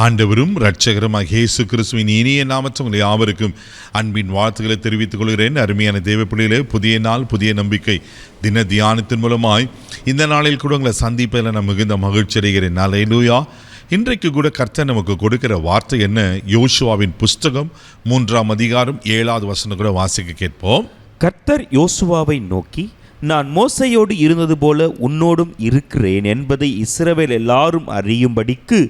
ஆண்டவரும் இரட்சகருமாகிய இயேசு கிறிஸ்துவின் இனிய நாமத்தில் உங்கள் யாவருக்கும் அன்பின் வாழ்த்துக்களை தெரிவித்துக் கொள்கிறேன். அருமையான தேவ பிள்ளைகளே, புதிய நாள் புதிய நம்பிக்கை தின தியானத்தின் மூலமாய் இந்த நாளில் கூட உங்களை சந்திப்பதில் நான் மிகுந்த மகிழ்ச்சி அடைகிறேன். அல்லேலூயா. இன்றைக்கு கூட கர்த்தர் நமக்கு கொடுக்கிற வார்த்தை என்ன? யோசுவாவின் புஸ்தகம் 3ஆம் அதிகாரம் 7வது வசனம் கூட வாசிக்க கேட்போம். கர்த்தர் யோசுவாவை நோக்கி, நான் மோசையோடு இருந்தது போல உன்னோடும் இருக்கிறேன் என்பதை இஸ்ரவேல் எல்லாரும் அறியும்படிக்கு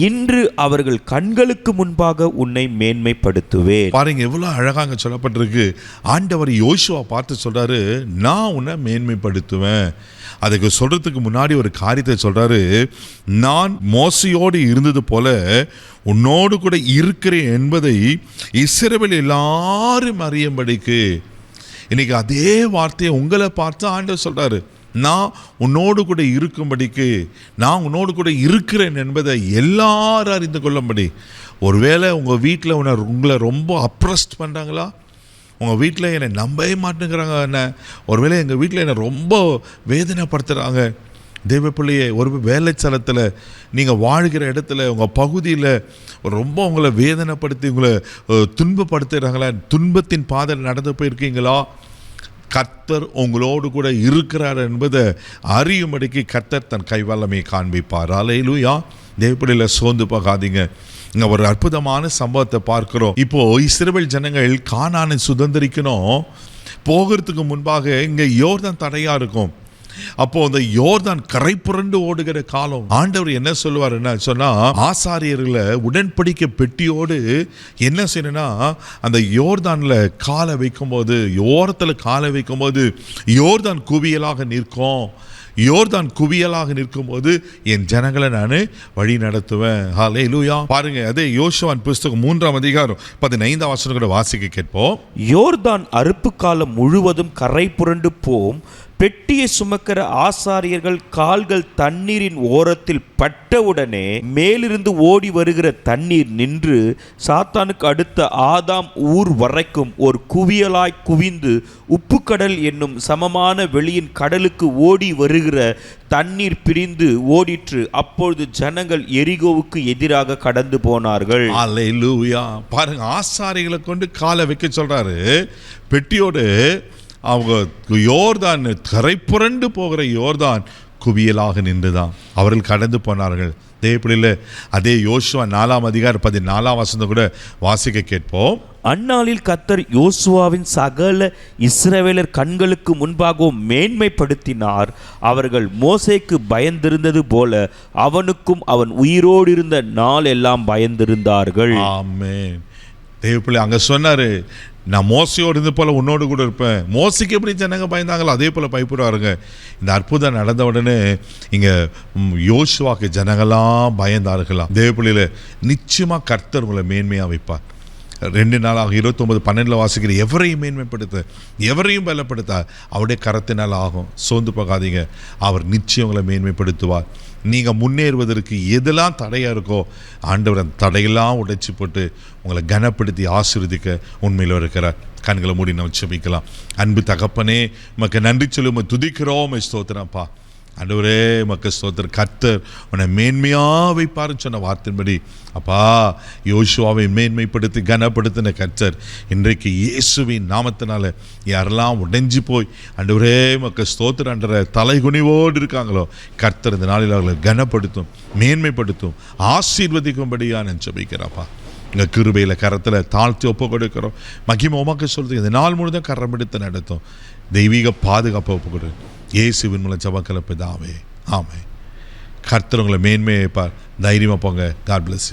இன்று அவர்கள் கண்களுக்கு முன்பாக உன்னை மேன்மைப்படுத்துவேன். பாருங்க, எவ்வளவு அழகாக சொல்லப்பட்டிருக்கு. ஆண்டவர் யோசுவா பார்த்து சொல்றாரு, நான் உன்னை மேன்மைப்படுத்துவேன். அதுக்கு சொல்றதுக்கு முன்னாடி ஒரு காரியத்தை சொல்றாரு, நான் மோசையோடு இருந்தது போல உன்னோடு கூட இருக்கிறேன் என்பதை இஸ்ரவேல் எல்லாரும் அறியும்படிக்கு. இன்னைக்கு அதே வார்த்தையை உங்களை பார்த்து ஆண்டவர் சொல்றாரு, நான் உன்னோடு கூட இருக்கும்படிக்கு, நான் உன்னோடு கூட இருக்கிறேன் என்பதை எல்லாரும் அறிந்து கொள்ளும்படி. ஒருவேளை உங்கள் வீட்டில் உங்களை ரொம்ப அப்ரஸ்ட் பண்ணுறாங்களா? உங்கள் வீட்டில் என்னை நம்பவே மாட்டேங்கிறாங்க, என்ன ஒருவேளை எங்கள் வீட்டில் என்னை ரொம்ப வேதனைப்படுத்துகிறாங்க. தெய்வ பிள்ளையே, ஒரு வேலைச்சலத்தில் நீங்கள் வாழ்கிற இடத்துல உங்கள் பகுதியில் ரொம்ப உங்களை வேதனைப்படுத்தி உங்களை துன்பப்படுத்துகிறாங்களா? துன்பத்தின் பாதையில் நடந்து போயிருக்கீங்களா? கர்த்தர் உங்களோடு கூட இருக்கிறார் என்பதை அறியும்படிக்கு கர்த்தர் தன் கைவல்லமையை காண்பிப்பார். அல்லேலூயா. தேவப்பிள்ளையில் சோர்ந்து போகாதீங்க. இங்கே ஒரு அற்புதமான சம்பவத்தை பார்க்கிறோம். இப்போது இஸ்ரவேல் ஜனங்கள் கானானை சுதந்திரிக்கணும். போகிறதுக்கு முன்பாக இங்கே யோர்தான் தடையாக இருக்கும். அப்போ அந்த யோர்தான் கரை புரண்டு ஓடுகிற காலம். ஆண்டவர் என்ன சொல்லுவார் சொன்னா, ஆசாரியர்களை உடன்படிக்கை பெட்டியோடு என்ன செய்யணும்னா, அந்த யோர்தான்ல காலை வைக்கும்போது, யோரத்தில் காலை வைக்கும்போது யோர்தான் குவியலாக நிற்கும். யோர்தான் குவியலாக நிற்கும்போது என் ஜனங்களை நான் வழி நடத்துவேன். ஹல்லேலூயா. பாருங்க, அதே யோசுவாவின் புஸ்தகம் 3ஆம் அதிகாரம் 15ஆம் வசனம் கூட வாசிக்க கேட்போம். யோர்தான் அறுப்பு காலம் முழுவதும் கரை புரண்டு போம். பெட்டியை சுமக்கிற ஆசாரியர்கள் கால்கள் தண்ணீரின் ஓரத்தில் பட்டவுடனே மேலிருந்து ஓடி வருகிற தண்ணீர் நின்று சாத்தானுக்கு அடுத்த ஆதாம் ஊர் வரைக்கும் ஒரு குவியலாய் குவிந்து உப்புக்கடல் என்னும் சமமான வெளியின் கடலுக்கு ஓடி வருகிற தண்ணீர் பிரிந்து ஓடிற்று. அப்பொழுது ஜனங்கள் எரிகோவுக்கு எதிராக கடந்து போனார்கள். அல்லேலூயா. பாருங்க, ஆசாரிகளை கொண்டு காலை வைக்க சொல்றாரு. பெட்டியோடு அவங்க யோர்தான் கரை புரண்டு போகிற யோர்தான் குவியலாக நின்றுதான் அவர்கள் கடந்து போனார்கள். தேவப்பிள்ளையில் அதே யோசுவா 4ஆம் அதிகாரம் 14ஆம் வசனம் கூட வாசிக்க கேட்போம். அந்நாளில் கர்த்தர் யோசுவாவின் சகல இஸ்ரவேலர் கண்களுக்கு முன்பாகவும் மேன்மைப்படுத்தினார். அவர்கள் மோசேக்கு பயந்திருந்தது போல அவனுக்கும் அவன் உயிரோடு இருந்த நாள் எல்லாம் பயந்திருந்தார்கள். ஆமென். தேவப்பிள்ளை அங்கே சொன்னார், நான் மோசையோடு இருந்து போல உன்னோடு கூட இருப்பேன். மோசைக்கு எப்படி ஜனங்க பயந்தாங்களோ அதே போல் பயப்படுவாருங்க. இந்த அற்புதம் நடந்த உடனே இங்கே யோசுவாக்கு ஜனங்களாம் பயந்தார்களாம். தேவப்பிள்ளையில் நிச்சயமாக கர்த்தர் உங்களை மேன்மையாக வைப்பார். 2 நாளாக 29:12 வாசிக்கிற எவரையும் மேன்மைப்படுத்த, எவரையும் பலப்படுத்த அவருடைய கரத்தினால் ஆகும். சோர்ந்து போகாதீங்க. அவர் நிச்சயம் உங்களை மேன்மைப்படுத்துவார். நீங்கள் முன்னேறுவதற்கு எதெல்லாம் தடையாக இருக்கோ ஆண்டவர் அந்த தடையெல்லாம் உடைச்சி போட்டு உங்களை கனப்படுத்தி ஆசீர்வதிக்க உண்மையில் இருக்கிறார். கண்களை மூடி நம்ம ஜெபிக்கலாம். அன்பு தகப்பனே, உமக்கு நன்றி சொல்லி துதிக்கிறோம். ஸ்தோத்திரப்பா. ஆண்டவரே, உமக்கு ஸ்தோத்திரம். கர்த்தர் உன்னை மேன்மையாக வைப்பாருன்னு சொன்ன வார்த்தையின்படி அப்பா யோசுவாவை மேன்மைப்படுத்தி கனப்படுத்தின கர்த்தர் இன்றைக்கு இயேசுவின் நாமத்தினால யாரெல்லாம் உடைஞ்சு போய் ஆண்டவரே உமக்கு ஸ்தோத்திரம் என்ற தலைகுனிவோடு இருக்காங்களோ கர்த்தர் இந்த நாளில் அவர்களை கனப்படுத்தும், மேன்மைப்படுத்தும், ஆசீர்வதிக்கும்படியாக நான் ஜெபிக்கிறேன்ப்பா. எங்கள் கிருபையில் கரத்தில் தாழ்த்தி ஒப்பு கொடுக்கிறோம். மகிமை உமக்கு சொல்றது இந்த நாள் முழுதும் கரம் எடுத்து நடத்தும். தெய்வீக பாதுகாப்பை ஒப்பு கொடு. இயேசுவின் மூலம் ஜெபக்கல பிதாவே, ஆமென். கர்த்தர் உங்களை மேன்மையை வைப்பார். தைரியமாக போங்க. God bless you.